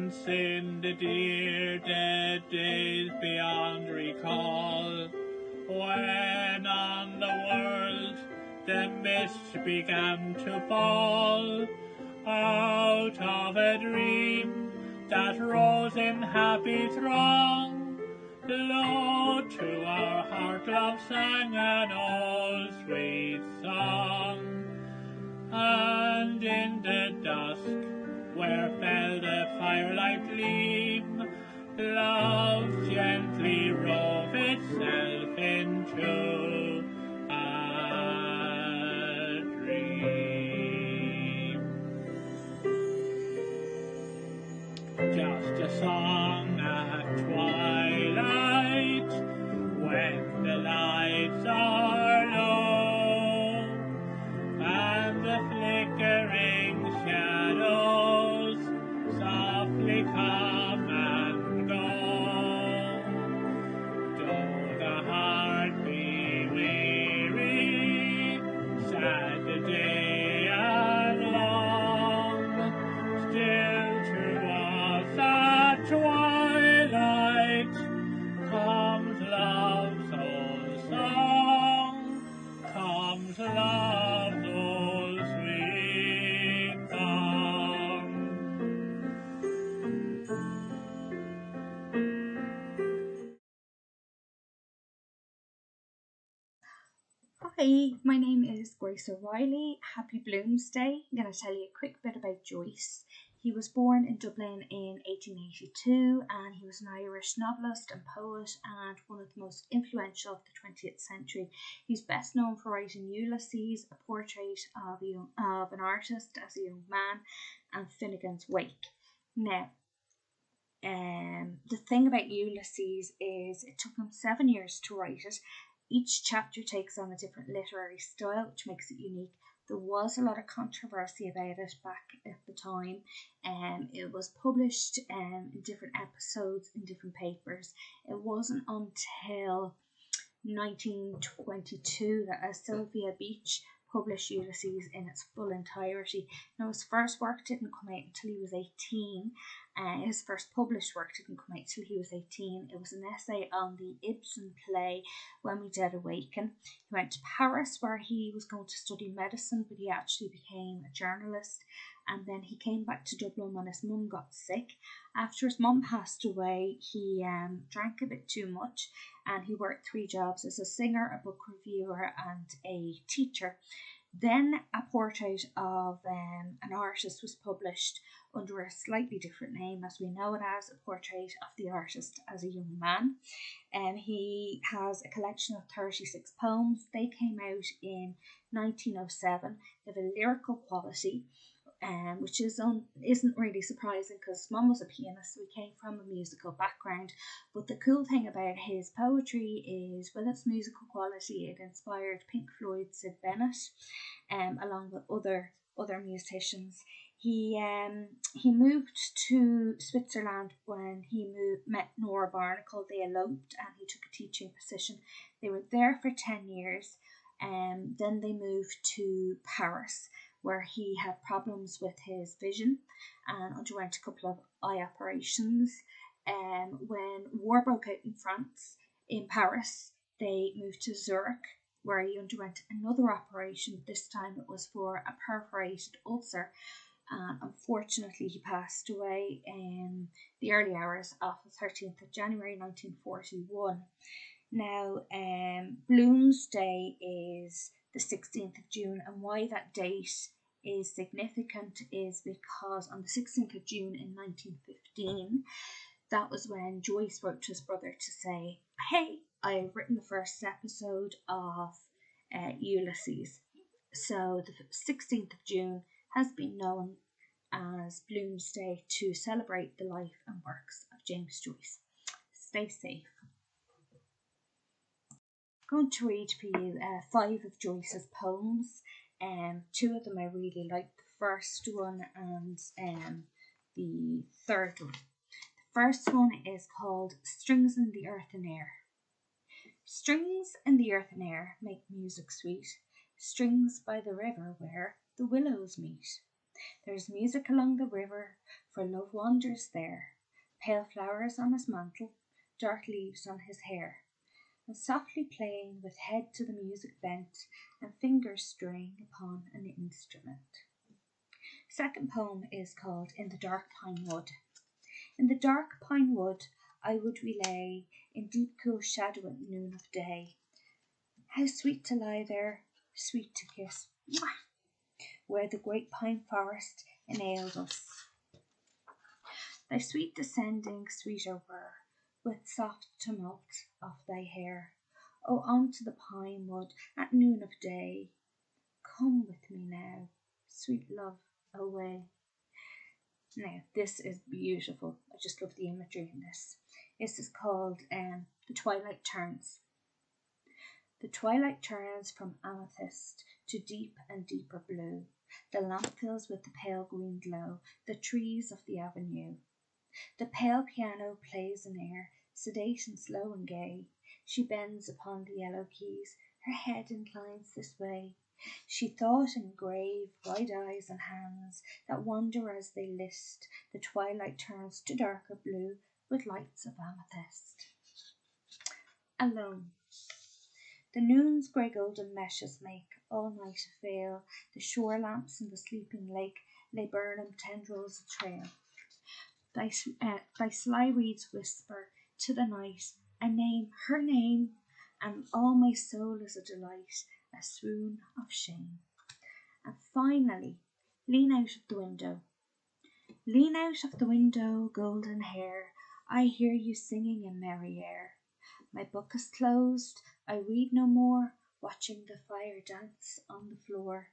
once in the dear dead days beyond recall, when on the world the mist began to fall, out of a dream that rose in happy throng, low to our heart love sang an old sweet song. And in the dusk, where fell the firelight gleam, love gently rove itself into a dream. Just a song at twilight, when the lights are low, and the flickering shadows softly come and go. Though the heart be weary, sad the day and long, still to us at twilight comes love's old song, comes love's old sweet song. Hi, my name is Grace O'Reilly. Happy Bloomsday. I'm going to tell you a quick bit about Joyce. He was born in Dublin in 1882 and he was an Irish novelist and poet and one of the most influential of the 20th century. He's best known for writing Ulysses, a portrait of an artist as a young man, and Finnegan's Wake. Now, the thing about Ulysses is it took him 7 years to write it. Each chapter takes on a different literary style, which makes it unique. There was a lot of controversy about it back at the time. It was published in different episodes in different papers. It wasn't until 1922 that Sylvia Beach published Ulysses in its full entirety. Now, his first work didn't come out until he was 18. His first published work didn't come out until he was 18. It was an essay on the Ibsen play When We Dead Awaken. He went to Paris where he was going to study medicine, but he actually became a journalist. And then he came back to Dublin when his mum got sick. After his mum passed away, he drank a bit too much and he worked 3 jobs as a singer, a book reviewer and a teacher. Then a portrait of an artist was published under a slightly different name, as we know it as, a portrait of the artist as a young man. He has a collection of 36 poems. They came out in 1907. They have a lyrical quality, which isn't really surprising because Mum was a pianist, so he came from a musical background. But the cool thing about his poetry is, with its musical quality, it inspired Pink Floyd's Sid Bennett, along with other musicians. He moved to Switzerland when he met Nora Barnacle. They eloped and he took a teaching position. They were there for 10 years, and then they moved to Paris, where he had problems with his vision and underwent a couple of eye operations. When war broke out in France, in Paris, they moved to Zurich, where he underwent another operation. This time it was for a perforated ulcer. Unfortunately, he passed away in the early hours of the 13th of January 1941. Now, Bloomsday is the 16th of June, and why that date is significant is because on the 16th of June in 1915, that was when Joyce wrote to his brother to say, "Hey, I've written the first episode of Ulysses." So the 16th of June has been known as Bloomsday to celebrate the life and works of James Joyce. Stay safe. I'm going to read for you 5 of Joyce's poems. 2 of them I really like, the first one and the third one. The first one is called Strings in the Earth and Air. Strings in the earth and air make music sweet, strings by the river where the willows meet. There's music along the river, for love wanders there. Pale flowers on his mantle, dark leaves on his hair, and softly playing with head to the music bent, and fingers straying upon an instrument. Second poem is called In the Dark Pine Wood. In the dark pine wood I would we lay, in deep cool shadow at noon of day. How sweet to lie there, sweet to kiss, where the great pine forest enailed us. Thy sweet descending sweeter were, with soft tumult of thy hair. O unto the pine wood at noon of day, come with me now, sweet love, away. Now, this is beautiful. I just love the imagery in this. This is called The Twilight Turns. The twilight turns from amethyst to deep and deeper blue. The lamp fills with the pale green glow the trees of the avenue. The pale piano plays an air, sedate and slow and gay. She bends upon the yellow keys, her head inclines this way. She thought in grave, wide eyes and hands that wander as they list. The twilight turns to darker blue with lights of amethyst. Alone. The noon's grey golden meshes make all night a veil. The shore lamps in the sleeping lake lay burning tendrils a trail. Thy sly reeds whisper to the night a name, her name, and all my soul is a delight, a swoon of shame. And finally, lean out of the window. Lean out of the window, golden hair, I hear you singing in merry air. My book is closed, I read no more, watching the fire dance on the floor.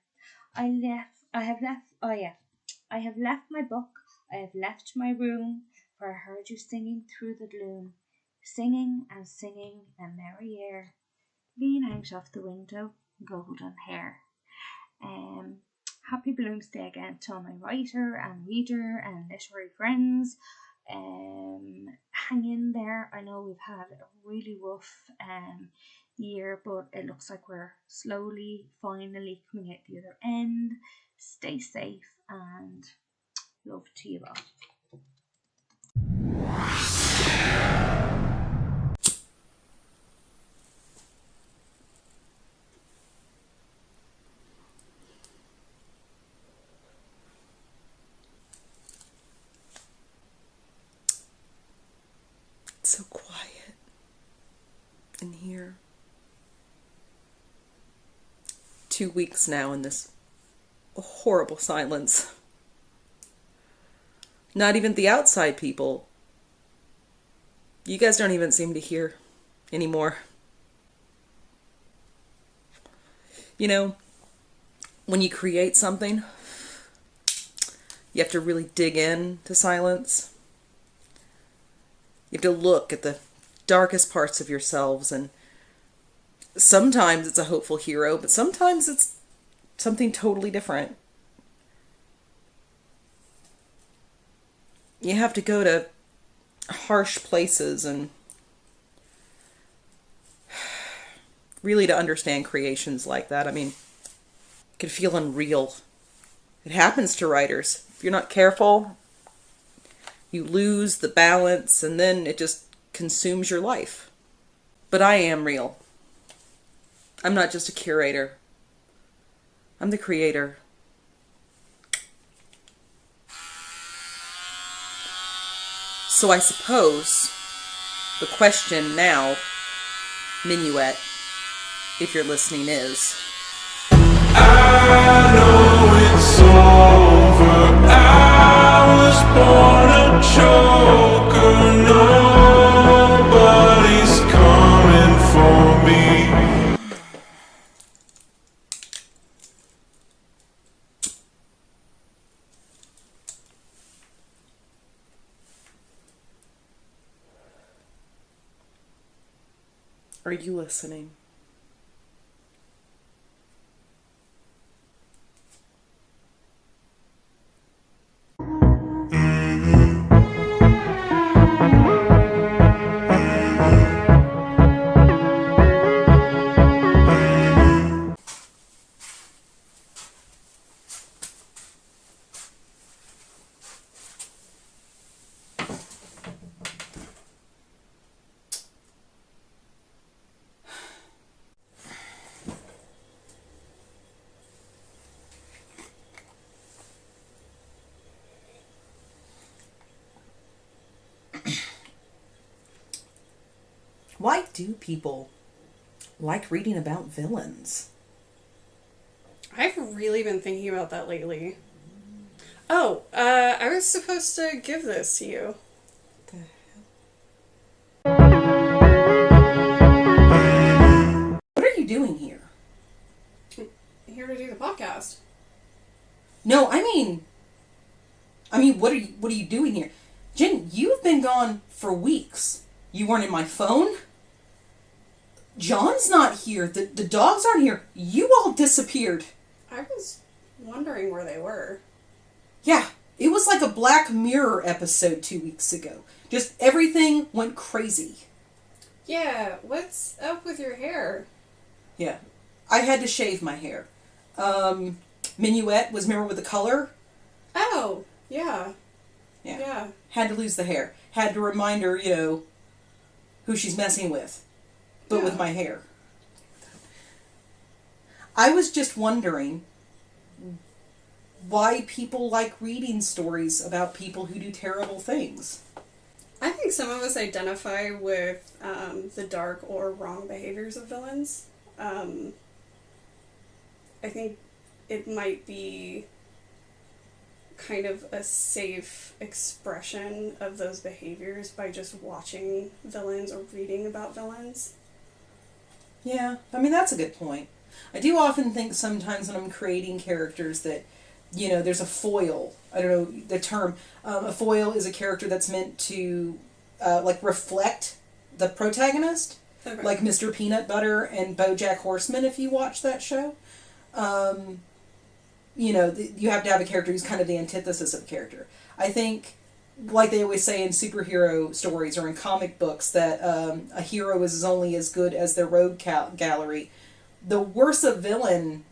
I have left my book, I have left my room, for I heard you singing through the gloom, singing and singing a merry air. Lean out of the window, golden hair. Happy Bloomsday again to all my writer and reader and literary friends. Hang in there. I know we've had a really rough year, but it looks like we're slowly, finally coming out the other end. Stay safe and love to you all. It's so quiet in here. 2 weeks now in this horrible silence. Not even the outside people. You guys don't even seem to hear anymore. You know, when you create something, you have to really dig in to silence. You have to look at the darkest parts of yourselves, and sometimes it's a hopeful hero, but sometimes it's something totally different. You have to go to harsh places and really to understand creations like that. I mean, it can feel unreal. It happens to writers. If you're not careful, you lose the balance and then it just consumes your life. But I am real. I'm not just a curator. I'm the creator. So I suppose the question now, Minuet, if you're listening, is... I know it's over. I was born a joker. Nobody's coming for me. Are you listening? do people like reading about villains? I've really been thinking about that lately. Oh, I was supposed to give this to you. What are you doing here? I'm here to do the podcast. No, I mean, what are you doing here? Jen, you've been gone for weeks. You weren't in my phone. John's not here. The dogs aren't here. You all disappeared. I was wondering where they were. Yeah, it was like a Black Mirror episode 2 weeks ago. Just everything went crazy. Yeah, what's up with your hair? Yeah, I had to shave my hair. Minuet was, remember, with the color? Oh, yeah. Yeah. Had to lose the hair. Had to remind her, you know, who she's messing with. But with my hair. I was just wondering why people like reading stories about people who do terrible things. I think some of us identify with the dark or wrong behaviors of villains. I think it might be kind of a safe expression of those behaviors by just watching villains or reading about villains. Yeah, I mean, that's a good point. I do often think sometimes when I'm creating characters that, you know, there's a foil. I don't know the term. A foil is a character that's meant to, like, reflect the protagonist. Okay. Like Mr. Peanut Butter and BoJack Horseman, if you watch that show. You know, you have to have a character who's kind of the antithesis of a character. I think, like they always say in superhero stories or in comic books, that a hero is only as good as their rogue gallery. The worse a villain,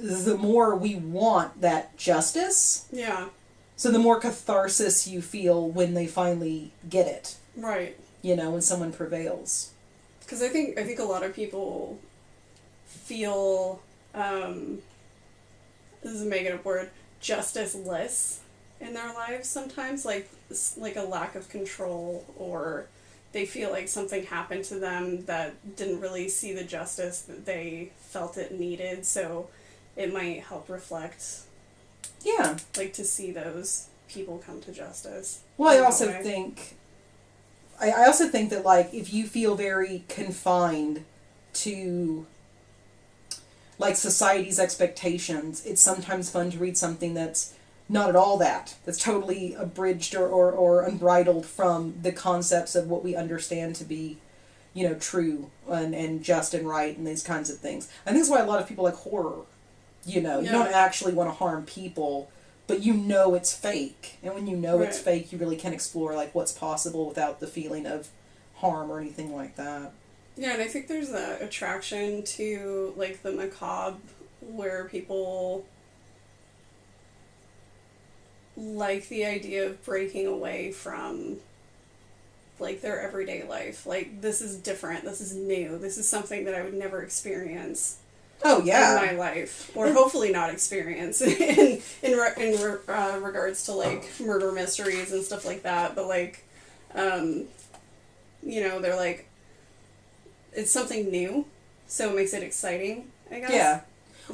the more we want that justice. Yeah. So the more catharsis you feel when they finally get it. Right. You know, when someone prevails. Because I think a lot of people feel, this is a made-up word, justice-less in their lives sometimes, like a lack of control, or they feel like something happened to them that didn't really see the justice that they felt it needed, so it might help reflect, like, to see those people come to justice. Well, I also think that, like, if you feel very confined to, like, society's expectations, it's sometimes fun to read something that's not at all that's totally abridged or unbridled from the concepts of what we understand to be, you know, true and just and right and these kinds of things. I think that's why a lot of people like horror. You know, you don't actually want to harm people, but you know it's fake. And when you know it's fake, you really can explore, like, what's possible without the feeling of harm or anything like that. Yeah, and I think there's that attraction to, like, the macabre, where people like the idea of breaking away from, like, their everyday life. Like, this is different, this is new, this is something that I would never experience. Oh, yeah. In my life, or hopefully not experience in regards to, like, murder mysteries and stuff like that. But, like, you know, they're like, it's something new, so it makes it exciting, I guess. Yeah.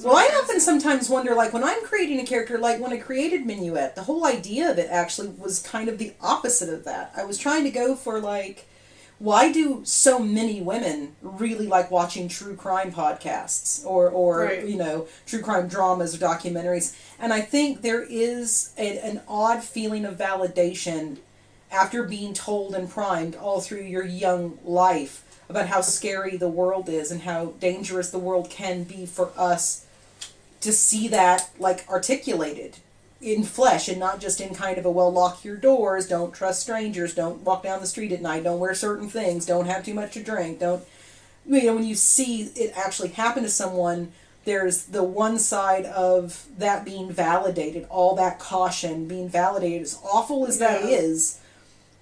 Well, I often sometimes wonder, like, when I'm creating a character, like when I created Minuet, the whole idea of it actually was kind of the opposite of that. I was trying to go for, like, why do so many women really like watching true crime podcasts or you know, true crime dramas or documentaries? And I think there is an odd feeling of validation after being told and primed all through your young life about how scary the world is and how dangerous the world can be for us to see that, like, articulated in flesh and not just in kind of a, well, lock your doors, don't trust strangers, don't walk down the street at night, don't wear certain things, don't have too much to drink, don't, you know, when you see it actually happen to someone, there's the one side of that being validated, all that caution being validated, as awful as that is.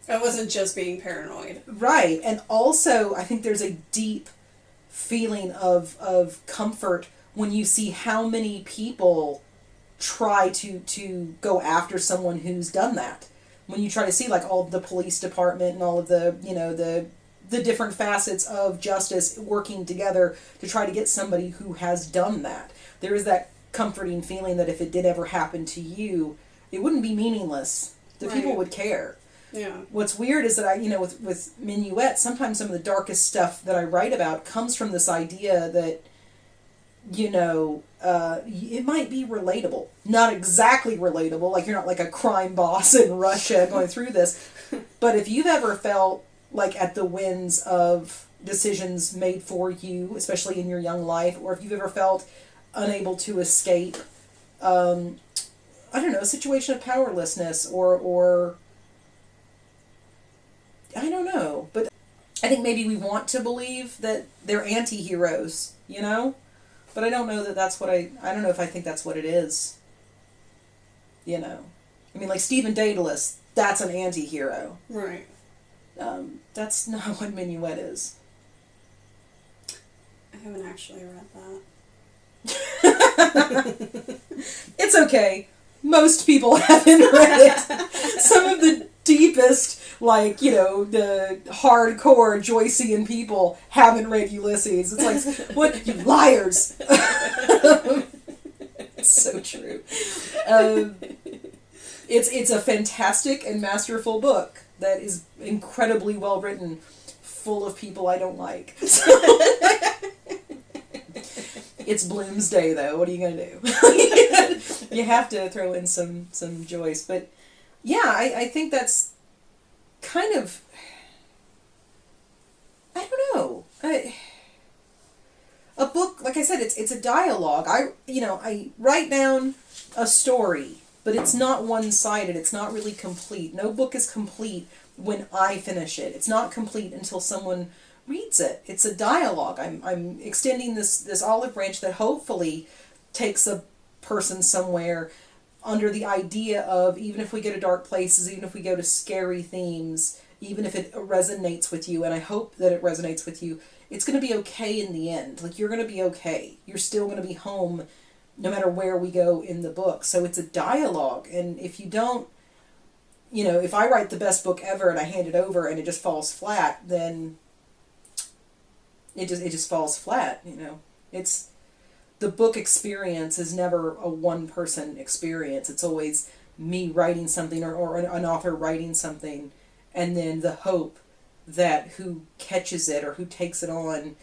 I wasn't just being paranoid. Right, and also I think there's a deep feeling of comfort when you see how many people try to go after someone who's done that. When you try to see, like, all the police department and all of the, you know, the the different facets of justice working together to try to get somebody who has done that. There is that comforting feeling that if it did ever happen to you, it wouldn't be meaningless. The people would care. Yeah. What's weird is that I, with Minuet, sometimes some of the darkest stuff that I write about comes from this idea that, it might be relatable. Not exactly relatable, like you're not like a crime boss in Russia going through this. But if you've ever felt like at the winds of decisions made for you, especially in your young life, or if you've ever felt unable to escape, a situation of powerlessness or I don't know, but I think maybe we want to believe that they're anti-heroes, but I don't know that that's what I don't know if I think that's what it is, I mean, like Stephen Daedalus, that's an anti-hero. Right. That's not what Minuet is. I haven't actually read that. It's okay. Most people haven't read it. Some of the deepest, the hardcore Joycean people haven't read Ulysses. It's like, what, you liars! It's so true. It's a fantastic and masterful book that is incredibly well written, full of people I don't like. It's Bloomsday, though. What are you going to do? You have to throw in some Joyce. But, yeah, I think that's kind of... I don't know. A book, like I said, it's a dialogue. I write down a story, but it's not one-sided. It's not really complete. No book is complete when I finish it. It's not complete until someone reads it. It's a dialogue. I'm extending this olive branch that hopefully takes a person somewhere under the idea of, even if we go to dark places, even if we go to scary themes, even if it resonates with you, and I hope that it resonates with you, it's going to be okay in the end. Like, you're going to be okay. You're still going to be home no matter where we go in the book. So it's a dialogue. And if you don't, if I write the best book ever and I hand it over and it just falls flat, then it just falls flat, It's, the book experience is never a one-person experience. It's always me writing something or an author writing something, and then the hope that who catches it or who takes it on,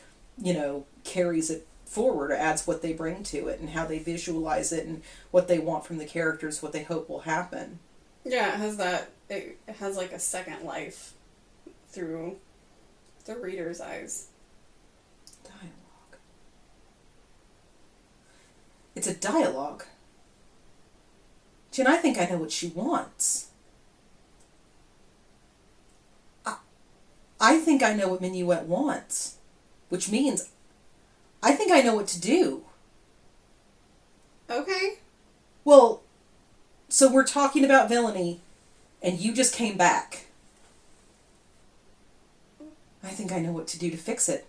carries it forward or adds what they bring to it and how they visualize it and what they want from the characters, what they hope will happen. Yeah, it has like a second life through the reader's eyes. Dialogue. It's a dialogue. Jen, I think I know what she wants. I think I know what Minuet wants, which means I think I know what to do. Okay. Well, so we're talking about villainy, and you just came back. I think I know what to do to fix it.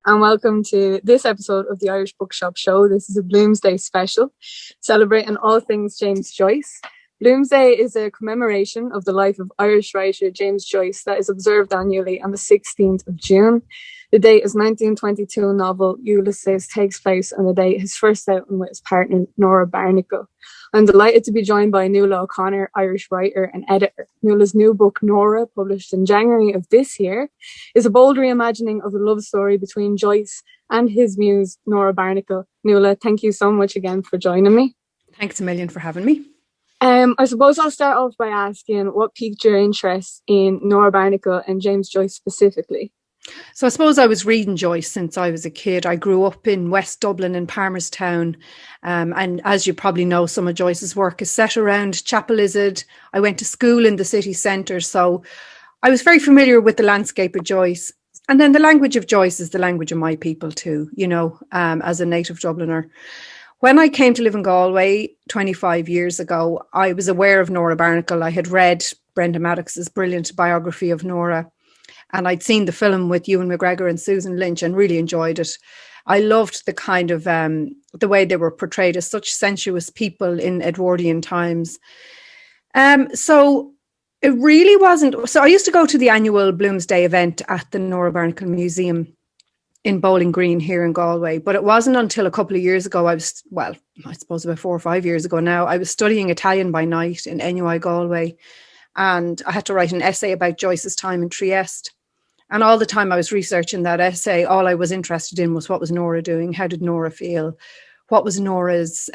And welcome to this episode of the Irish Bookshop Show. This is a Bloomsday special, celebrating all things James Joyce. Bloomsday is a commemoration of the life of Irish writer James Joyce that is observed annually on the 16th of June. The date is 1922 novel Ulysses takes place on the day his first outing with his partner Nora Barnacle. I'm delighted to be joined by Nuala O Connor, Irish writer and editor. Nuala's new book, Nora, published in January of this year, is a bold reimagining of the love story between Joyce and his muse, Nora Barnacle. Nuala, thank you so much again for joining me. Thanks a million for having me. I suppose I'll start off by asking what piqued your interest in Nora Barnacle and James Joyce specifically? So I suppose I was reading Joyce since I was a kid. I grew up in West Dublin in Palmerstown. And as you probably know, some of Joyce's work is set around Chapel Izard. I went to school in the city centre, so I was very familiar with the landscape of Joyce. And then the language of Joyce is the language of my people too, as a native Dubliner. When I came to live in Galway 25 years ago, I was aware of Nora Barnacle. I had read Brenda Maddox's brilliant biography of Nora, and I'd seen the film with Ewan McGregor and Susan Lynch and really enjoyed it. I loved the kind of the way they were portrayed as such sensuous people in Edwardian times. So it really wasn't. So I used to go to the annual Bloomsday event at the Nora Barnacle Museum in Bowling Green here in Galway. But it wasn't until a couple of years ago, I suppose about 4 or 5 years ago now, I was studying Italian by night in NUI Galway. And I had to write an essay about Joyce's time in Trieste. And all the time I was researching that essay, all I was interested in was what was Nora doing? How did Nora feel? What was Nora's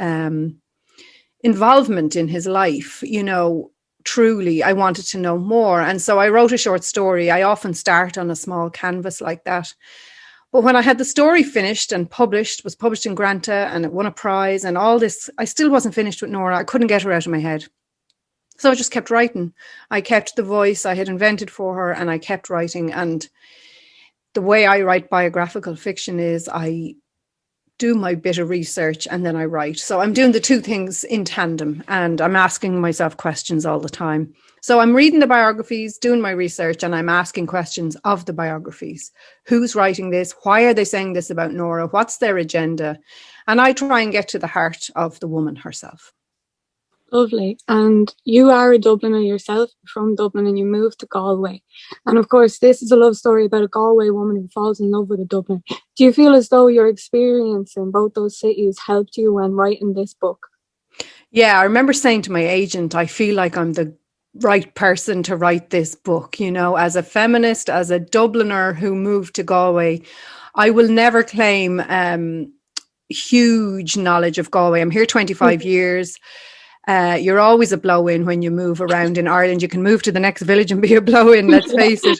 involvement in his life? You know, truly, I wanted to know more. And so I wrote a short story. I often start on a small canvas like that. But when I had the story finished and was published in Granta, and it won a prize and all this, I still wasn't finished with Nora. I couldn't get her out of my head. So I just kept writing. I kept the voice I had invented for her, and I kept writing. And the way I write biographical fiction is I do my bit of research and then I write. So I'm doing the two things in tandem, and I'm asking myself questions all the time. So I'm reading the biographies, doing my research, and I'm asking questions of the biographies. Who's writing this? Why are they saying this about Nora? What's their agenda? And I try and get to the heart of the woman herself. Lovely. And you are a Dubliner yourself, from Dublin, and you moved to Galway. And of course, this is a love story about a Galway woman who falls in love with a Dubliner. Do you feel as though your experience in both those cities helped you when writing this book? Yeah, I remember saying to my agent, I feel like I'm the right person to write this book. You know, as a feminist, as a Dubliner who moved to Galway, I will never claim huge knowledge of Galway. I'm here 25 years. You're always a blow-in when you move around in Ireland. You can move to the next village and be a blow-in, let's face it.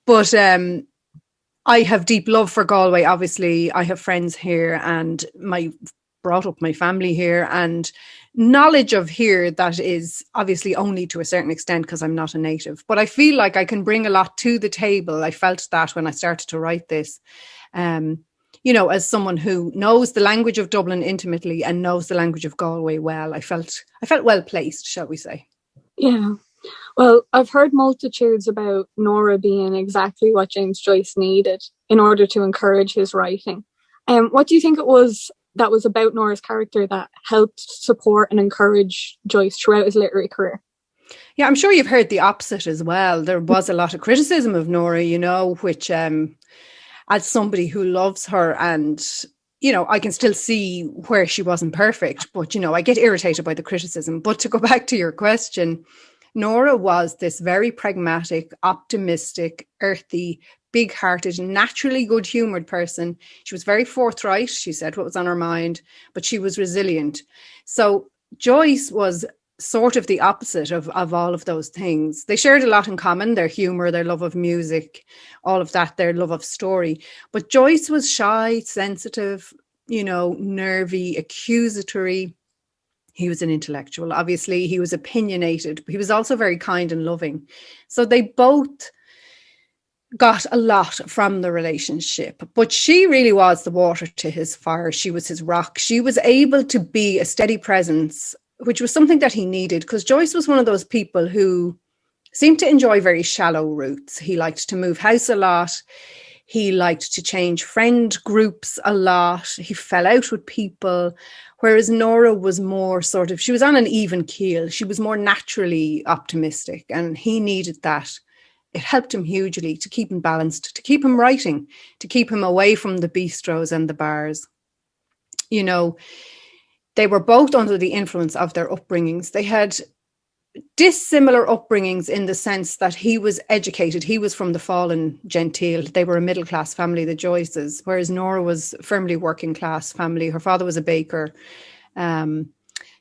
But I have deep love for Galway, obviously. I have friends here, and brought up my family here, and knowledge of here that is obviously only to a certain extent because I'm not a native. But I feel like I can bring a lot to the table. I felt that when I started to write this. You know, as someone who knows the language of Dublin intimately and knows the language of Galway well, I felt well placed, shall we say. Yeah. Well, I've heard multitudes about Nora being exactly what James Joyce needed in order to encourage his writing. What do you think it was that was about Nora's character that helped support and encourage Joyce throughout his literary career? Yeah, I'm sure you've heard the opposite as well. There was a lot of criticism of Nora, you know, which as somebody who loves her, and, you know, I can still see where she wasn't perfect, but, you know, I get irritated by the criticism. But to go back to your question, Nora was this very pragmatic, optimistic, earthy, big-hearted, naturally good-humoured person. She was very forthright. She said what was on her mind, but she was resilient. So Joyce was sort of the opposite of all of those things. They shared a lot in common, their humour, their love of music, all of that, their love of story. But Joyce was shy, sensitive, you know, nervy, accusatory. He was an intellectual, obviously. He was opinionated, but he was also very kind and loving. So they both got a lot from the relationship, but she really was the water to his fire. She was his rock. She was able to be a steady presence, which was something that he needed, because Joyce was one of those people who seemed to enjoy very shallow routes. He liked to move house a lot. He liked to change friend groups a lot. He fell out with people, whereas Nora was more sort of, she was on an even keel. She was more naturally optimistic, and he needed that. It helped him hugely to keep him balanced, to keep him writing, to keep him away from the bistros and the bars. You know, they were both under the influence of their upbringings. They had dissimilar upbringings in the sense that he was educated. He was from the fallen genteel. They were a middle-class family, the Joyces, whereas Nora was firmly working-class family. Her father was a baker.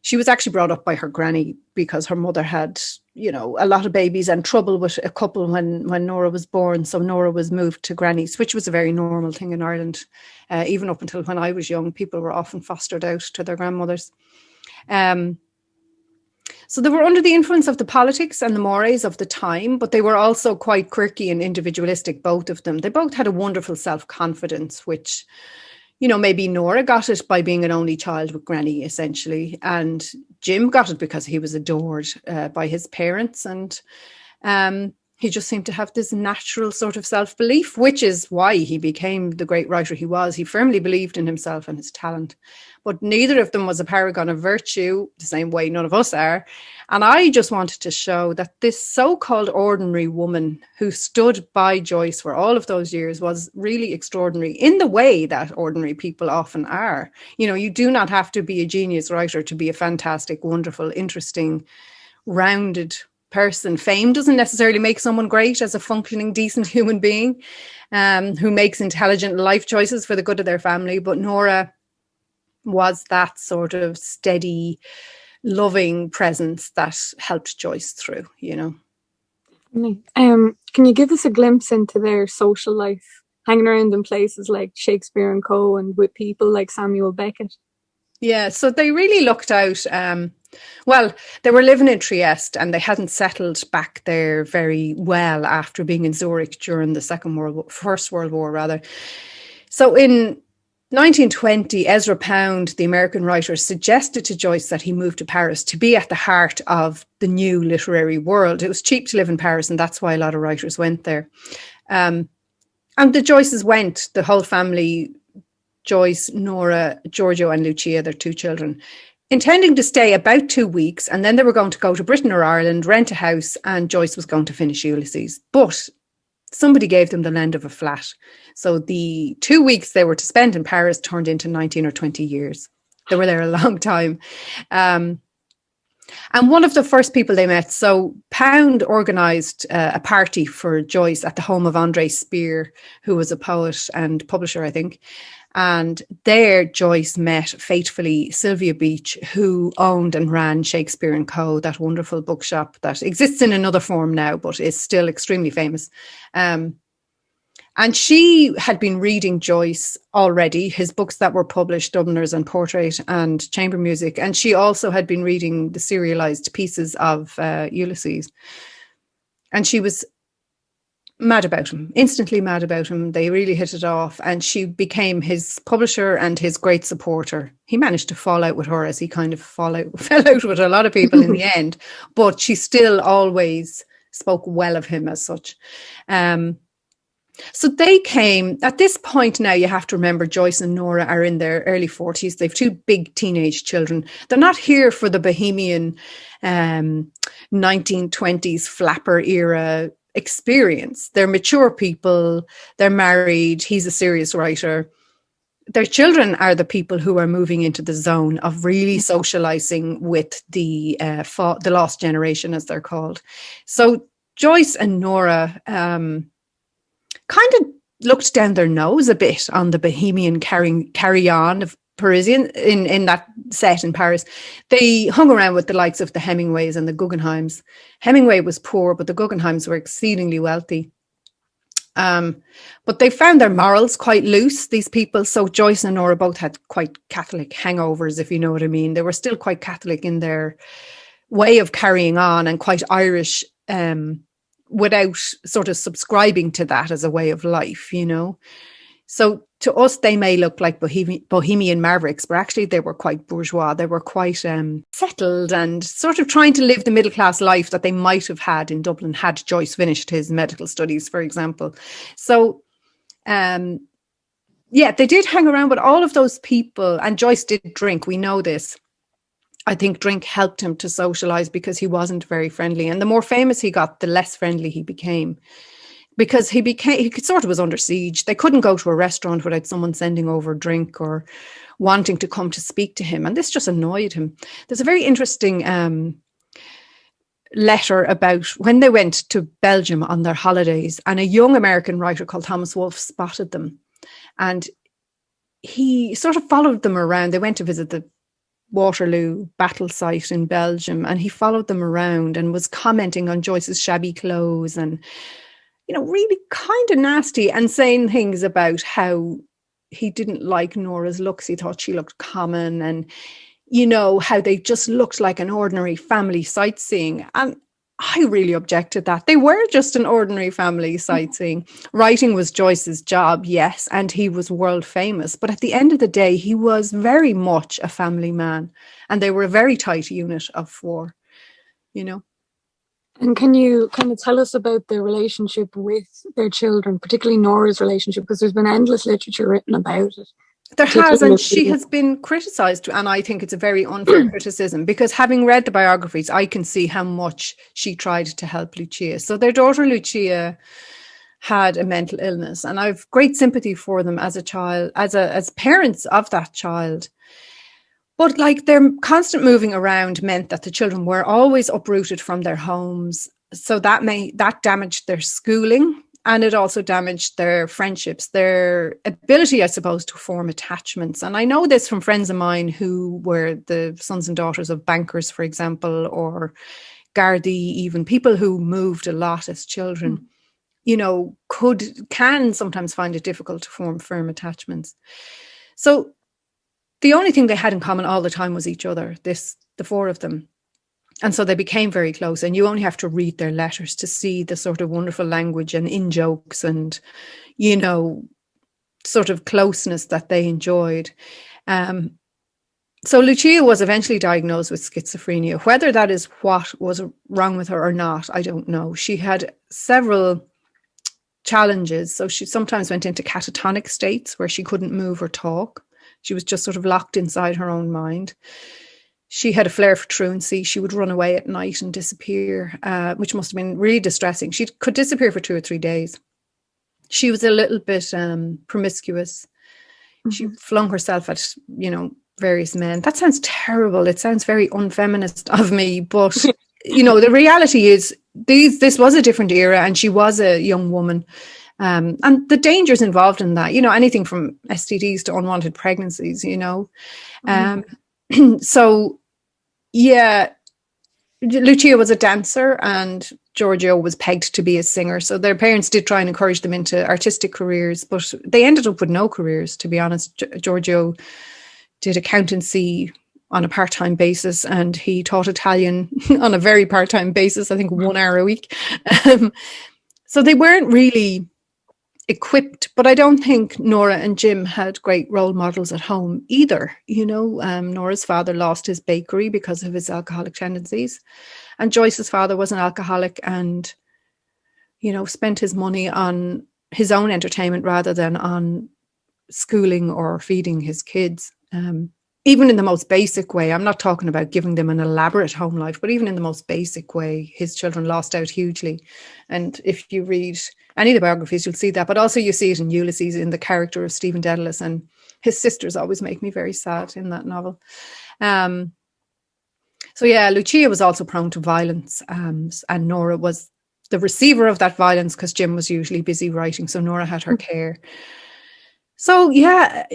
She was actually brought up by her granny because her mother had, you know, a lot of babies and trouble with a couple when Nora was born. So Nora was moved to grannies, which was a very normal thing in Ireland. Even up until when I was young, people were often fostered out to their grandmothers. So they were under the influence of the politics and the mores of the time, but they were also quite quirky and individualistic, both of them. They both had a wonderful self-confidence, which, you know, maybe Nora got it by being an only child with granny, essentially. And Jim got it because he was adored by his parents. And He just seemed to have this natural sort of self-belief, which is why he became the great writer he was. He firmly believed in himself and his talent. But neither of them was a paragon of virtue, the same way none of us are. And I just wanted to show that this so-called ordinary woman who stood by Joyce for all of those years was really extraordinary in the way that ordinary people often are. You know, you do not have to be a genius writer to be a fantastic, wonderful, interesting, rounded person. Fame doesn't necessarily make someone great as a functioning, decent human being who makes intelligent life choices for the good of their family. But Nora was that sort of steady, loving presence that helped Joyce through, you know. Can you give us a glimpse into their social life, hanging around in places like Shakespeare and Co. and with people like Samuel Beckett? Yeah, so they really looked out. Well, they were living in Trieste and they hadn't settled back there very well after being in Zurich during the First World War. So in 1920, Ezra Pound, the American writer, suggested to Joyce that he move to Paris to be at the heart of the new literary world. It was cheap to live in Paris, and that's why a lot of writers went there. And the Joyces went, the whole family, Joyce, Nora, Giorgio and Lucia, their 2 children, intending to stay about 2 weeks, and then they were going to go to Britain or Ireland, rent a house, and Joyce was going to finish Ulysses. But somebody gave them the lend of a flat. So the 2 weeks they were to spend in Paris turned into 19 or 20 years. They were there a long time. And one of the first people they met, so Pound organised a party for Joyce at the home of André Speer, who was a poet and publisher, I think. And there Joyce met fatefully Sylvia Beach, who owned and ran Shakespeare and Co., that wonderful bookshop that exists in another form now, but is still extremely famous. And she had been reading Joyce already, his books that were published, Dubliners and Portrait and Chamber Music. And she also had been reading the serialized pieces of Ulysses. And she was mad about him, instantly mad about him. They really hit it off, and she became his publisher and his great supporter. He managed to fall out with her, as he kind of fell out with a lot of people in the end, but she still always spoke well of him as such. So they came, at this point now, you have to remember Joyce and Nora are in their early 40s. They've 2 big teenage children. They're not here for the bohemian 1920s flapper era experience. They're mature people, they're married, he's a serious writer. Their children are the people who are moving into the zone of really socializing with the lost generation, as they're called. So Joyce and Nora kind of looked down their nose a bit on the bohemian carry-on of Parisian in that set in Paris. They hung around with the likes of the Hemingways and the Guggenheims. Hemingway was poor, but the Guggenheims were exceedingly wealthy. But they found their morals quite loose, these people. So Joyce and Nora both had quite Catholic hangovers, if you know what I mean. They were still quite Catholic in their way of carrying on and quite Irish without sort of subscribing to that as a way of life, you know. So to us, they may look like bohemian mavericks, but actually they were quite bourgeois. They were quite settled and sort of trying to live the middle-class life that they might have had in Dublin had Joyce finished his medical studies, for example. So, they did hang around with all of those people, and Joyce did drink. We know this. I think drink helped him to socialise because he wasn't very friendly. And the more famous he got, the less friendly he became. Because he sort of was under siege. They couldn't go to a restaurant without someone sending over a drink or wanting to come to speak to him. And this just annoyed him. There's a very interesting letter about when they went to Belgium on their holidays, and a young American writer called Thomas Wolfe spotted them. And he sort of followed them around. They went to visit the Waterloo battle site in Belgium, and he followed them around and was commenting on Joyce's shabby clothes and, you know, really kind of nasty, and saying things about how he didn't like Nora's looks. He thought she looked common, and, you know, how they just looked like an ordinary family sightseeing. And I really objected that. They were just an ordinary family sightseeing. Writing was Joyce's job, yes, and he was world famous. But at the end of the day, he was very much a family man, and they were a very tight unit of 4, you know. And can you kind of tell us about the relationship with their children, particularly Nora's relationship, because there's been endless literature written about it. There has, and she Particularly- has been criticised, and I think it's a very unfair criticism, because having read the biographies, I can see how much she tried to help Lucia. So their daughter Lucia had a mental illness, and I've great sympathy for them as a child, as parents of that child. But like, their constant moving around meant that the children were always uprooted from their homes. So that damaged their schooling, and it also damaged their friendships, their ability, I suppose, to form attachments. And I know this from friends of mine who were the sons and daughters of bankers, for example, or Gardaí, even people who moved a lot as children, you know, can sometimes find it difficult to form firm attachments. So the only thing they had in common all the time was each other, the four of them. And so they became very close, and you only have to read their letters to see the sort of wonderful language and in-jokes and, you know, sort of closeness that they enjoyed. So Lucia was eventually diagnosed with schizophrenia. Whether that is what was wrong with her or not, I don't know. She had several challenges. So she sometimes went into catatonic states where she couldn't move or talk. She was just sort of locked inside her own mind. She had a flair for truancy. She would run away at night and disappear, which must have been really distressing. She could disappear for 2 or 3 days. She was a little bit promiscuous. Mm-hmm. She flung herself at, you know, various men. That sounds terrible. It sounds very unfeminist of me, but you know, the reality is this was a different era, and she was a young woman. And the dangers involved in that, you know, anything from STDs to unwanted pregnancies, you know. So, yeah, Lucia was a dancer and Giorgio was pegged to be a singer. So their parents did try and encourage them into artistic careers, but they ended up with no careers, to be honest. Giorgio did accountancy on a part-time basis, and he taught Italian on a very part-time basis, I think 1 hour a week. So they weren't really equipped, but I don't think Nora and Jim had great role models at home either. You know, Nora's father lost his bakery because of his alcoholic tendencies, and Joyce's father was an alcoholic and, you know, spent his money on his own entertainment rather than on schooling or feeding his kids. Even in the most basic way, I'm not talking about giving them an elaborate home life, but even in the most basic way, his children lost out hugely. And if you read any of the biographies, you'll see that. But also you see it in Ulysses, in the character of Stephen Dedalus, and his sisters always make me very sad in that novel. So yeah, Lucia was also prone to violence, and Nora was the receiver of that violence because Jim was usually busy writing, so Nora had her care. So yeah,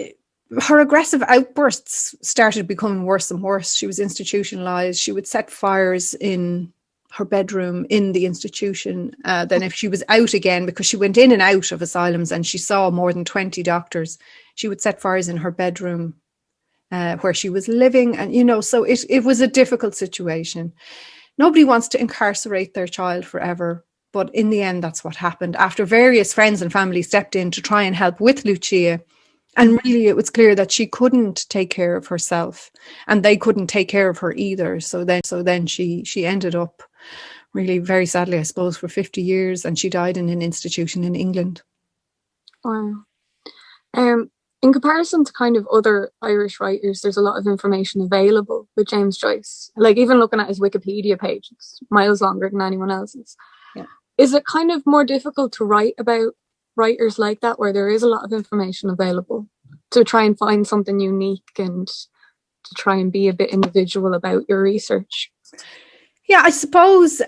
her aggressive outbursts started becoming worse and worse. She was institutionalized. She would set fires in her bedroom in the institution. Then if she was out again, because she went in and out of asylums and she saw more than 20 doctors, she would set fires in her bedroom where she was living. And, you know, so it was a difficult situation. Nobody wants to incarcerate their child forever. But in the end, that's what happened. After various friends and family stepped in to try and help with Lucia, and really, it was clear that she couldn't take care of herself, and they couldn't take care of her either. So then she ended up, really very sadly, I suppose, for 50 years, and she died in an institution in England. Wow. In comparison to kind of other Irish writers, there's a lot of information available with James Joyce. Like, even looking at his Wikipedia page, it's miles longer than anyone else's. Yeah. Is it kind of more difficult to write about writers like that, where there is a lot of information available, to try and find something unique and to try and be a bit individual about your research? Yeah, I suppose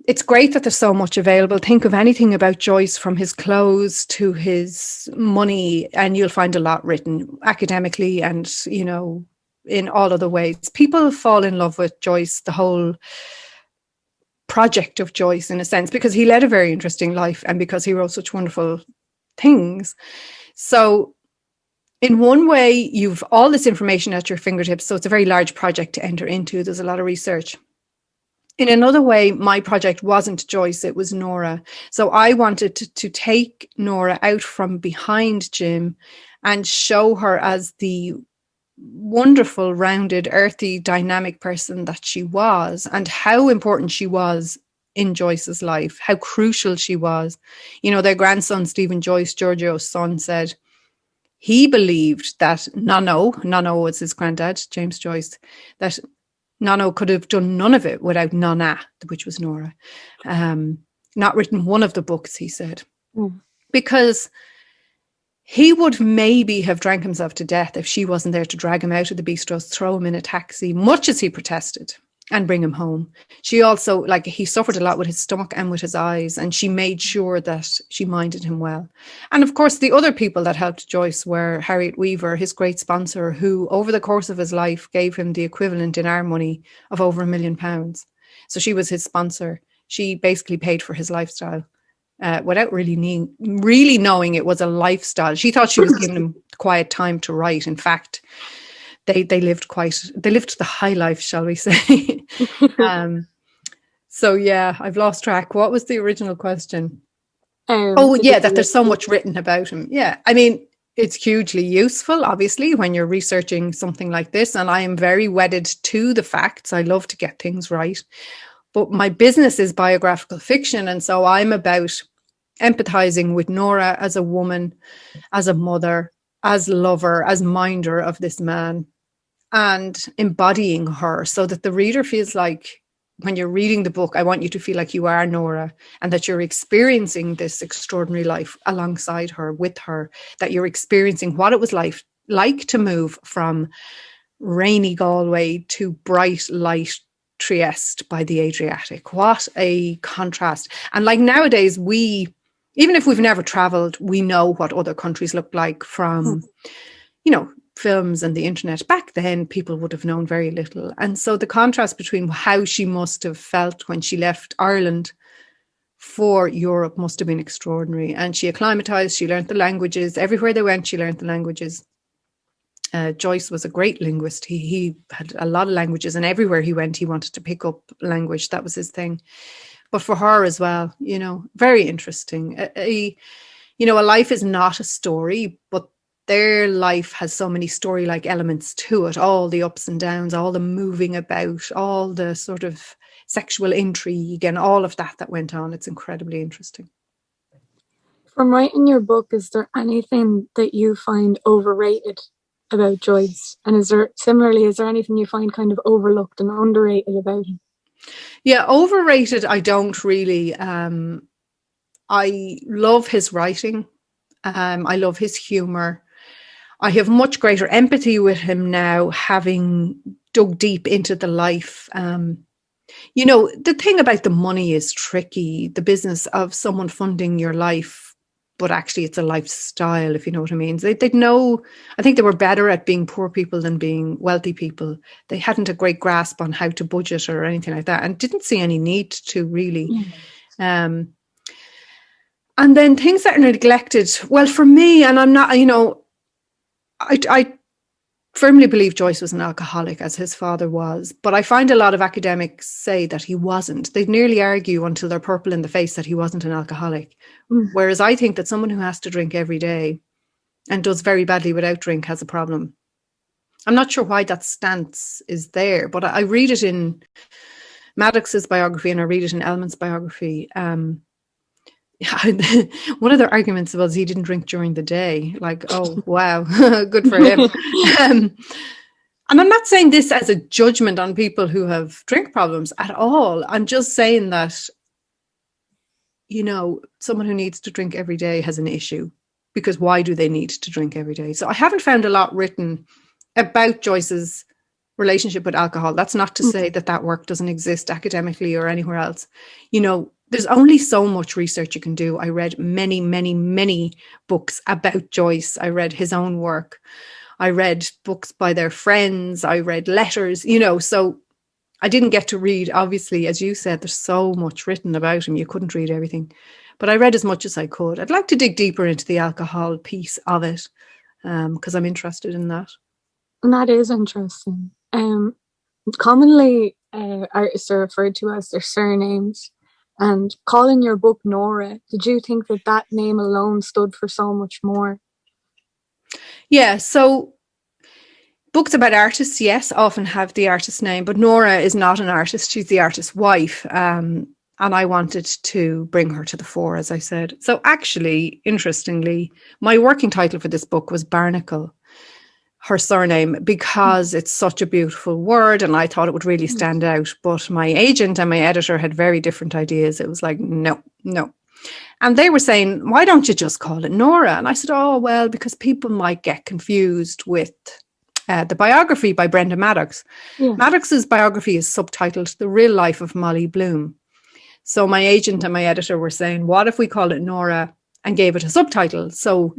it's great that there's so much available. Think of anything about Joyce, from his clothes to his money, and you'll find a lot written academically and, you know, in all other ways. People fall in love with Joyce, the whole project of Joyce, in a sense, because he led a very interesting life and because he wrote such wonderful things. So in one way, you've all this information at your fingertips, so it's a very large project to enter into. There's a lot of research. In another way, my project wasn't Joyce, it was Nora. So I wanted to take Nora out from behind Jim and show her as the wonderful, rounded, earthy, dynamic person that she was, and how important she was in Joyce's life, how crucial she was. You know, their grandson, Stephen Joyce, Giorgio's son, said he believed that Nono was his granddad, James Joyce, that Nono could have done none of it without Nonna, which was Nora. Not written one of the books, he said. Because he would maybe have drank himself to death if she wasn't there to drag him out of the bistros, throw him in a taxi, much as he protested, and bring him home. She also, like, he suffered a lot with his stomach and with his eyes, and she made sure that she minded him well. And of course, the other people that helped Joyce were Harriet Weaver, his great sponsor, who over the course of his life gave him the equivalent in our money of over £1 million. So she was his sponsor. She basically paid for his lifestyle. Without really knowing it was a lifestyle. She thought she was giving him quiet time to write. In fact, they lived the high life, shall we say. So yeah, I've lost track. What was the original question? That there's so much written about him. Yeah, I mean, it's hugely useful, obviously, when you're researching something like this. And I am very wedded to the facts. I love to get things right. But my business is biographical fiction. And so I'm about empathizing with Nora as a woman, as a mother, as lover, as minder of this man, and embodying her so that the reader feels like, when you're reading the book, I want you to feel like you are Nora and that you're experiencing this extraordinary life alongside her, with her, that you're experiencing what it was like to move from rainy Galway to bright light Trieste by the Adriatic. What a contrast. And like nowadays, even if we've never traveled, we know what other countries look like from, films and the internet. Back then, people would have known very little. And so the contrast between how she must have felt when she left Ireland for Europe must have been extraordinary. And she acclimatized, she learned the languages. Everywhere they went, she learned the languages. Joyce was a great linguist. He had a lot of languages, and everywhere he went, he wanted to pick up language. That was his thing. But for her as well, very interesting. A life is not a story, but their life has so many story-like elements to it. All the ups and downs, all the moving about, all the sort of sexual intrigue and all of that went on. It's incredibly interesting. From writing your book, is there anything that you find overrated about Joyce? And is there anything you find kind of overlooked and underrated about him? Yeah, overrated, I don't really. I love his writing. I love his humour. I have much greater empathy with him now, having dug deep into the life. The thing about the money is tricky, the business of someone funding your life, but actually it's a lifestyle, if you know what I mean. They'd know, I think they were better at being poor people than being wealthy people. They hadn't a great grasp on how to budget or anything like that, and didn't see any need to really. And then things that are neglected. Well, for me, and I'm not, I firmly believe Joyce was an alcoholic, as his father was, but I find a lot of academics say that he wasn't. They'd nearly argue until they're purple in the face that he wasn't an alcoholic. Whereas I think that someone who has to drink every day and does very badly without drink has a problem. I'm not sure why that stance is there, but I read it in Maddox's biography and I read it in Elman's biography. One of their arguments was he didn't drink during the day. Like, oh, wow, good for him. And I'm not saying this as a judgment on people who have drink problems at all. I'm just saying that, someone who needs to drink every day has an issue, because why do they need to drink every day? So I haven't found a lot written about Joyce's relationship with alcohol. That's not to say that work doesn't exist academically or anywhere else. There's only so much research you can do. I read many, many, many books about Joyce. I read his own work. I read books by their friends. I read letters, so I didn't get to read, obviously, as you said, there's so much written about him. You couldn't read everything, but I read as much as I could. I'd like to dig deeper into the alcohol piece of it, because I'm interested in that. And that is interesting. Commonly, artists are referred to as their surnames. And calling your book Nora, did you think that name alone stood for so much more? Yeah, so books about artists, yes, often have the artist name, but Nora is not an artist. She's the artist's wife. And I wanted to bring her to the fore, as I said. So actually, interestingly, my working title for this book was Barnacle, her surname, because it's such a beautiful word and I thought it would really stand out. But my agent and my editor had very different ideas. It was like, no. And they were saying, why don't you just call it Nora? And I said, oh, well, because people might get confused with the biography by Brenda Maddox. Yeah. Maddox's biography is subtitled The Real Life of Molly Bloom. So my agent and my editor were saying, what if we called it Nora and gave it a subtitle? So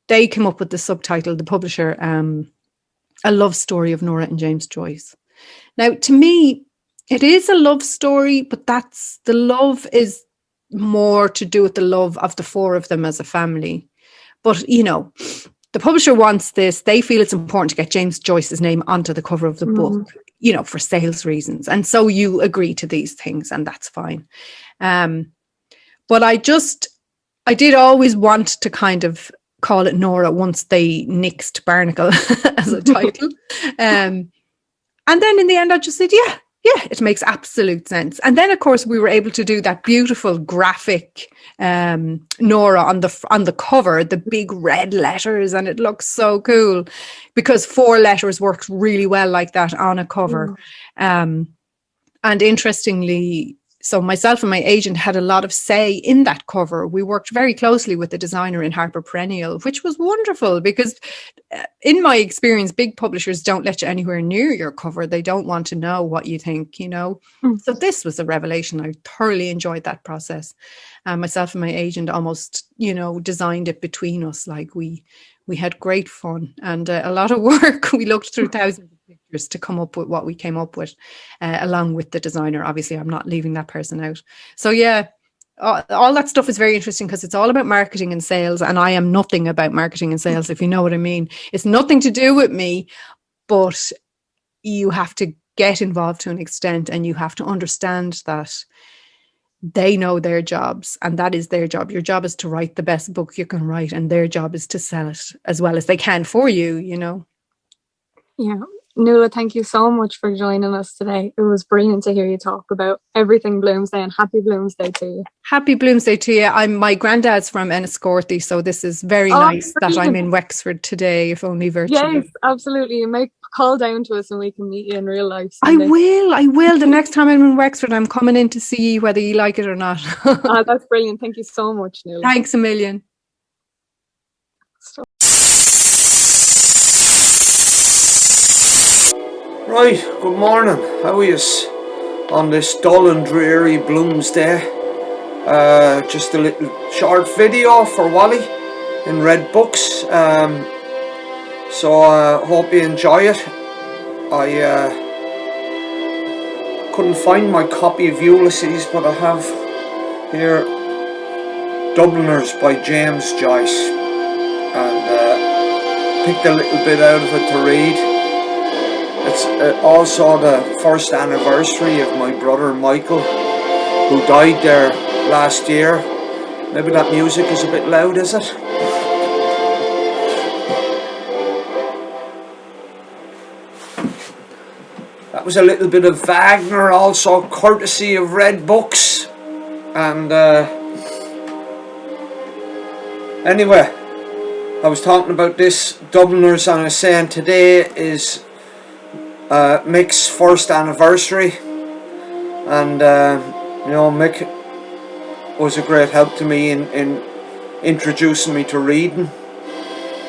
they came up with the subtitle, the publisher, A Love Story of Nora and James Joyce. Now, to me, it is a love story, but the love is more to do with the love of the four of them as a family. But, the publisher wants this. They feel it's important to get James Joyce's name onto the cover of the book, for sales reasons. And so you agree to these things, and that's fine. But I did always want to kind of call it Nora once they nixed Barnacle as a title. And then in the end, I just said, yeah, it makes absolute sense. And then, of course, we were able to do that beautiful graphic Nora on the cover, the big red letters, and it looks so cool because 4 letters works really well like that on a cover. And interestingly, so myself and my agent had a lot of say in that cover. We worked very closely with the designer in Harper Perennial, which was wonderful because in my experience, big publishers don't let you anywhere near your cover. They don't want to know what you think, So this was a revelation. I thoroughly enjoyed that process. Myself and my agent almost, designed it between us. Like we had great fun and a lot of work. We looked through thousands of pictures to come up with what we came up with, along with the designer. Obviously, I'm not leaving that person out. So yeah, all that stuff is very interesting because it's all about marketing and sales, and I am nothing about marketing and sales, if you know what I mean. It's nothing to do with me, but you have to get involved to an extent, and you have to understand that they know their jobs, and that is their job. Your job is to write the best book you can write, and their job is to sell it as well as they can for you, Yeah. Nuala, thank you so much for joining us today. It was brilliant to hear you talk about everything Bloomsday, and happy Bloomsday to you. Happy Bloomsday to you. My granddad's from Enniscorthy, so this is very nice that I'm in Wexford today, if only virtually. Yes, absolutely. You may call down to us and we can meet you in real life someday. I will. The next time I'm in Wexford, I'm coming in to see you, whether you like it or not. That's brilliant. Thank you so much, Nuala. Thanks a million. Right, good morning. How are you on this dull and dreary Bloomsday? Just a little short video for Wally in Red Books. So hope you enjoy it. I couldn't find my copy of Ulysses, but I have here Dubliners by James Joyce, and picked a little bit out of it to read. It's also the first anniversary of my brother Michael, who died there last year. Maybe that music is a bit loud, is it? That was a little bit of Wagner, also courtesy of Red Books. And anyway, I was talking about this Dubliners, and I was saying today is Mick's first anniversary, and Mick was a great help to me in introducing me to reading.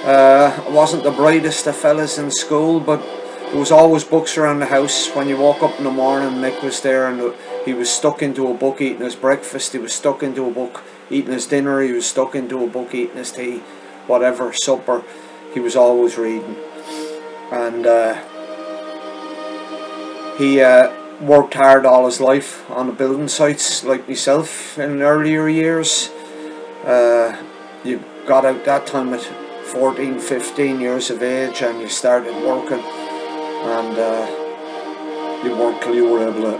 I wasn't the brightest of fellas in school, but there was always books around the house. When you woke up in the morning, Mick was there, and he was stuck into a book eating his breakfast, he was stuck into a book eating his dinner, he was stuck into a book eating his tea, whatever, supper, he was always reading. And he worked hard all his life on the building sites like myself in earlier years. You got out that time at 14, 15 years of age, and you started working, and you worked till you were able to,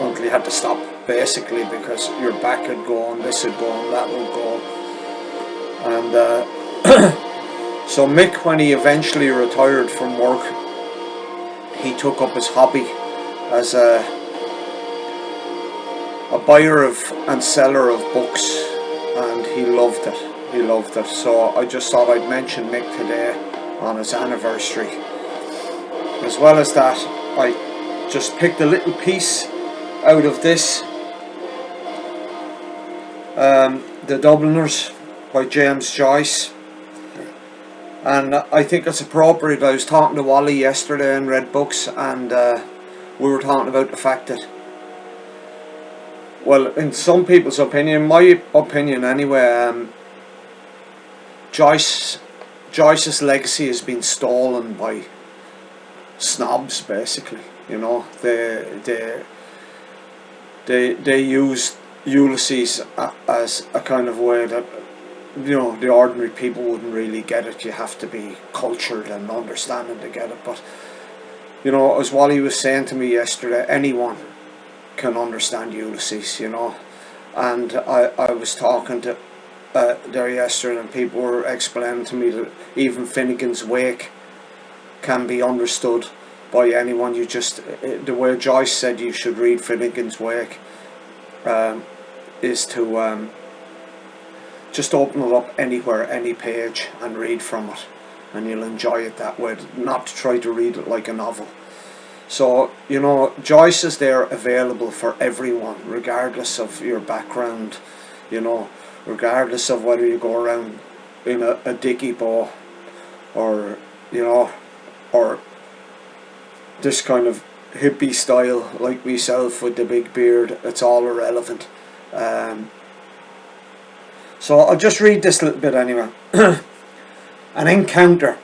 until you had to stop basically because your back would go and this would go and that would go. And so Mick, when he eventually retired from work, he took up his hobby as a buyer of and seller of books, and he loved it. He loved it. So I just thought I'd mention Mick today on his anniversary. As well as that, I just picked a little piece out of this, The Dubliners by James Joyce, and I think it's appropriate. I was talking to Wally yesterday in Red Books, and we were talking about the fact that, well, in some people's opinion, my opinion anyway, Joyce's legacy has been stolen by snobs, basically. You know, they used Ulysses as a kind of way that, you know, the ordinary people wouldn't really get it. You have to be cultured and understanding to get it. But, you know, as Wally was saying to me yesterday, anyone can understand Ulysses, you know. And I was talking to there yesterday, and people were explaining to me that even Finnegan's Wake can be understood by anyone. You just, the way Joyce said you should read Finnegan's Wake is to just open it up anywhere, any page, and read from it, and you'll enjoy it that way, not to try to read it like a novel. So, you know, Joyce is there available for everyone, regardless of your background, you know, regardless of whether you go around in a dicky bow, or, you know, or this kind of hippie style like myself with the big beard. It's all irrelevant. So I'll just read this little bit anyway. An encounter.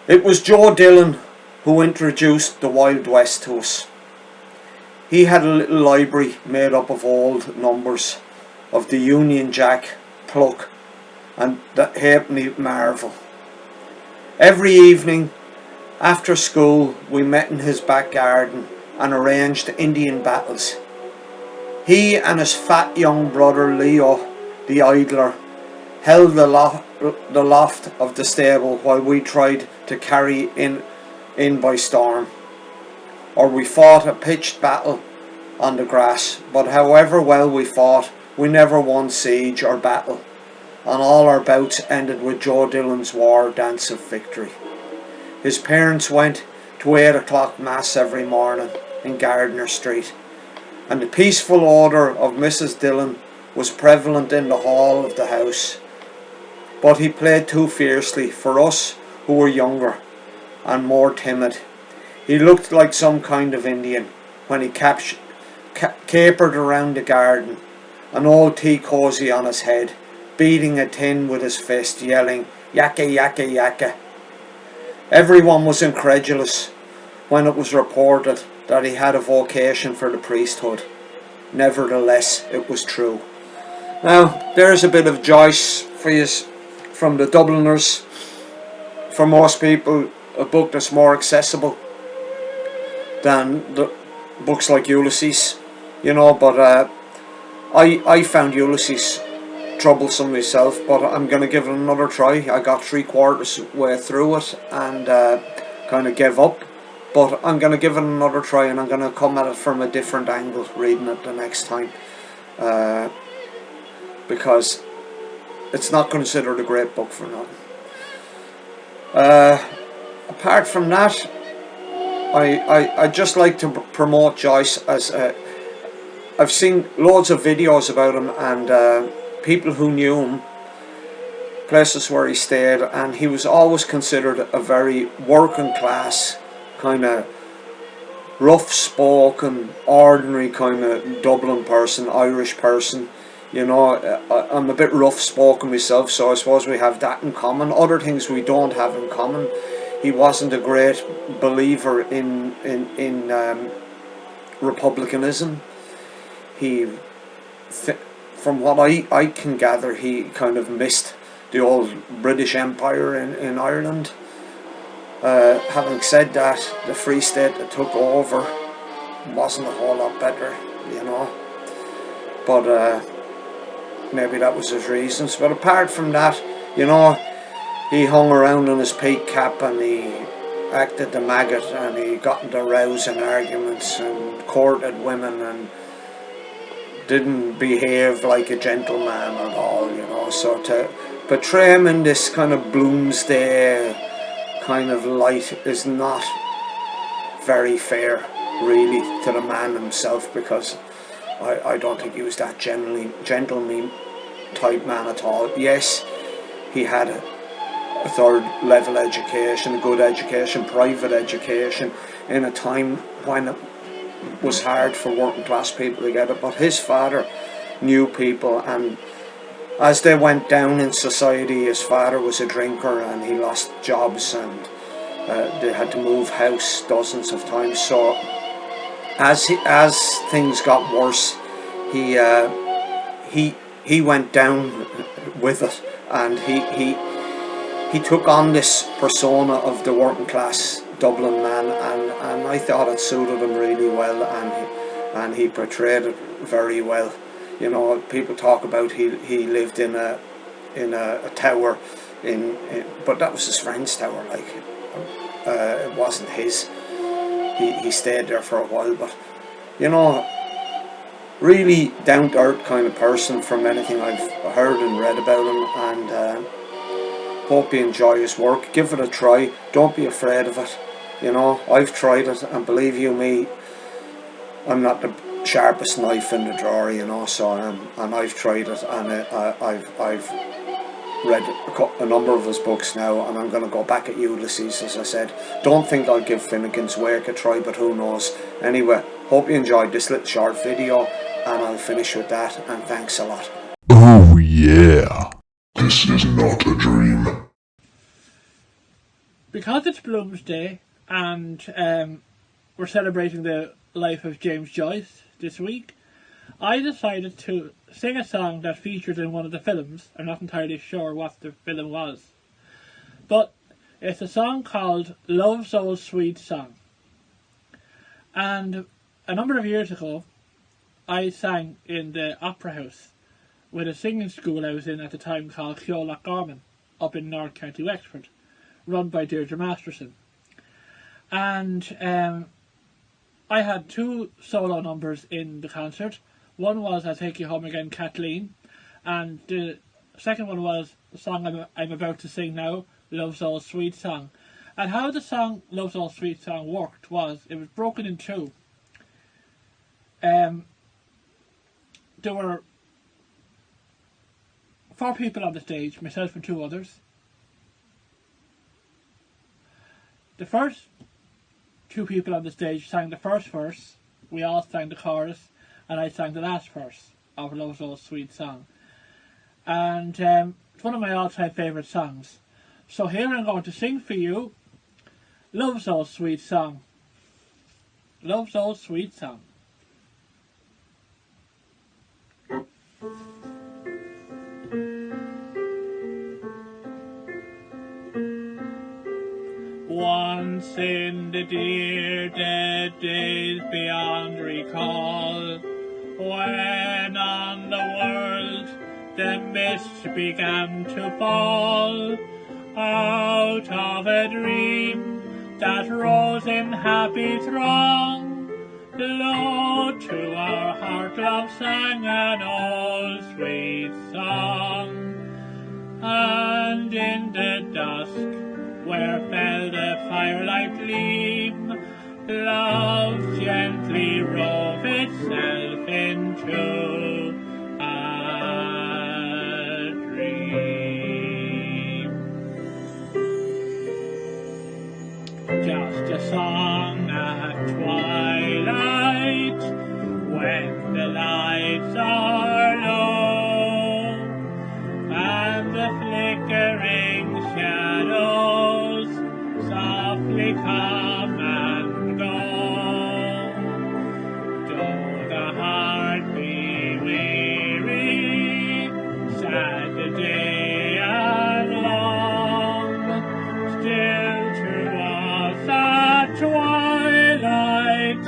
It was Joe Dillon who introduced the Wild West to us. He had a little library made up of old numbers of the Union Jack, Pluck, and the Halfpenny Marvel. Every evening after school we met in his back garden and arranged Indian battles. He and his fat young brother Leo, the idler, held the loft of the stable while we tried to carry in by storm. Or we fought a pitched battle on the grass, but however well we fought, we never won siege or battle, and all our bouts ended with Joe Dillon's war dance of victory. His parents went to 8 o'clock mass every morning in Gardiner Street, and the peaceful odour of Mrs. Dillon was prevalent in the hall of the house. But he played too fiercely for us who were younger and more timid. He looked like some kind of Indian when he capered around the garden, an old tea cosy on his head, beating a tin with his fist, yelling, "Yakka, yakka, yakka." Everyone was incredulous when it was reported that he had a vocation for the priesthood. Nevertheless, it was true. Now, there's a bit of Joyce for you from the Dubliners. For most people, a book that's more accessible than the books like Ulysses, you know, but I found Ulysses troublesome myself, but I'm going to give it another try. I got 3/4 way through it and kind of gave up, but I'm going to give it another try, and I'm going to come at it from a different angle reading it the next time, because it's not considered a great book for nothing. Apart from that, I just like to promote Joyce as I've seen loads of videos about him, and people who knew him, places where he stayed, and he was always considered a very working class, kind of rough spoken, ordinary kind of Dublin person, Irish person. You know, I'm a bit rough spoken myself, so I suppose we have that in common. Other things we don't have in common. He wasn't a great believer in republicanism. From what I can gather, he kind of missed the old British Empire in Ireland. Having said that, the Free State that took over wasn't a whole lot better, you know. But maybe that was his reasons. But apart from that, you know, he hung around in his peak cap, and acted the maggot, and he got into rows and arguments and courted women and didn't behave like a gentleman at all, you know. So to portray him in this kind of Bloomsday kind of light is not very fair, really, to the man himself, because I don't think he was that gentleman type man at all. Yes, he had a third level education, a good education, private education, in a time when it was hard for working class people to get it, but his father knew people, and as they went down in society, his father was a drinker and he lost jobs, and they had to move house dozens of times. So as things got worse, he went down with it, and he took on this persona of the working class Dublin man, and I thought it suited him really well, and he portrayed it very well. You know, people talk about he lived in a tower but that was his friend's tower, like it wasn't his. He stayed there for a while, but you know, really down to earth kind of person from anything I've heard and read about him, and hope you enjoy his work. Give it a try, don't be afraid of it. You know, I've tried it, and believe you me, I'm not the sharpest knife in the drawer, you know, so and I've tried it, and I've read a number of his books now, and I'm going to go back at Ulysses, as I said. Don't think I'll give Finnegan's Wake a try, but who knows. Anyway, hope you enjoyed this little short video, and I'll finish with that, and thanks a lot. Oh yeah, this is not a dream. Because it's Bloomsday, and we're celebrating the life of James Joyce this week, I decided to sing a song that featured in one of the films. I'm not entirely sure what the film was, but it's a song called Love's Old Sweet Song. And a number of years ago, I sang in the Opera House with a singing school I was in at the time called Hewitt up in North County Wexford, run by Deirdre Masterson. And I had two solo numbers in the concert. One was I'll Take You Home Again, Kathleen, and the second one was the song I'm about to sing now, Love's Old Sweet Song. And how the song Love's Old Sweet Song worked was, it was broken in two. There were 4 people on the stage, myself and 2 others. The first 2 people on the stage sang the first verse, we all sang the chorus, and I sang the last verse of Love's Old Sweet Song. And it's one of my all-time favourite songs. So here I'm going to sing for you Love's Old Sweet Song. Love's Old Sweet Song. Once in the dear dead days beyond recall, when on the world the mist began to fall, out of a dream that rose in happy throng, low to our heart love sang an old sweet song. And in the dusk, where fell the firelight gleam, love gently rove itself into a dream. Just a song at twilight, when the lights are low, and the flickering shadows softly come and go. Though the heart be weary, sad the day and long, still to us at twilight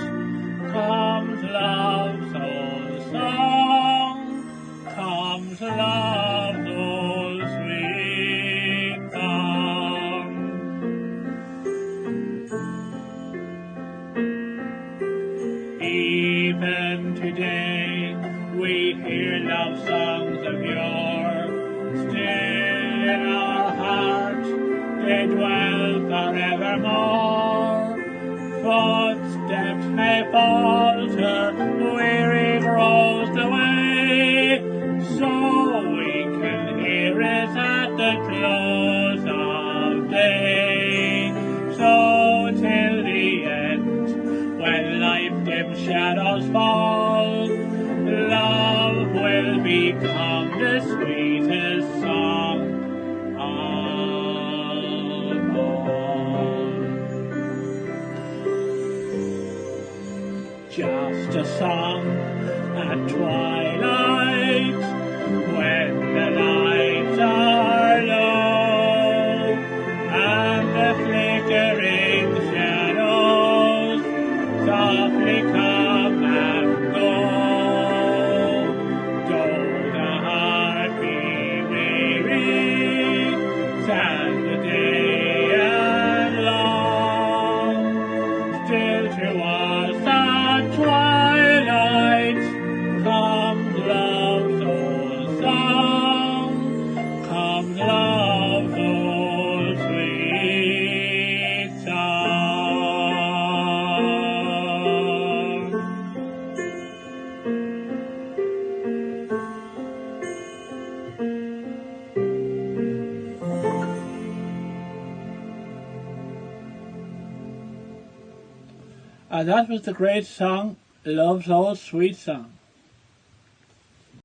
comes love's old song. we hear love songs of yore. Still in our heart they dwell forevermore. Footsteps may falter, weary grows the way, so we can hear it at the close of day. So till the end, when life dim shadows fall, love will become the sweetest song of all. Just a song at twilight, when the lights are low, and the flickering shadows softly come and go. Though the heart be weary, sad the day and long, still to us at twilight comes love's old song, comes love's old sweet song. And that was the great song, Love's Old Sweet Song.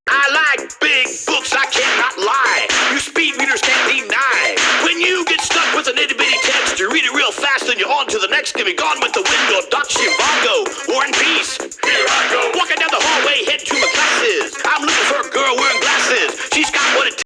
I like big books, I cannot lie. You speed readers can't deny. When you get stuck with an itty bitty text, you read it real fast and you're on to the next. Give me Gone with the Wind or Dutch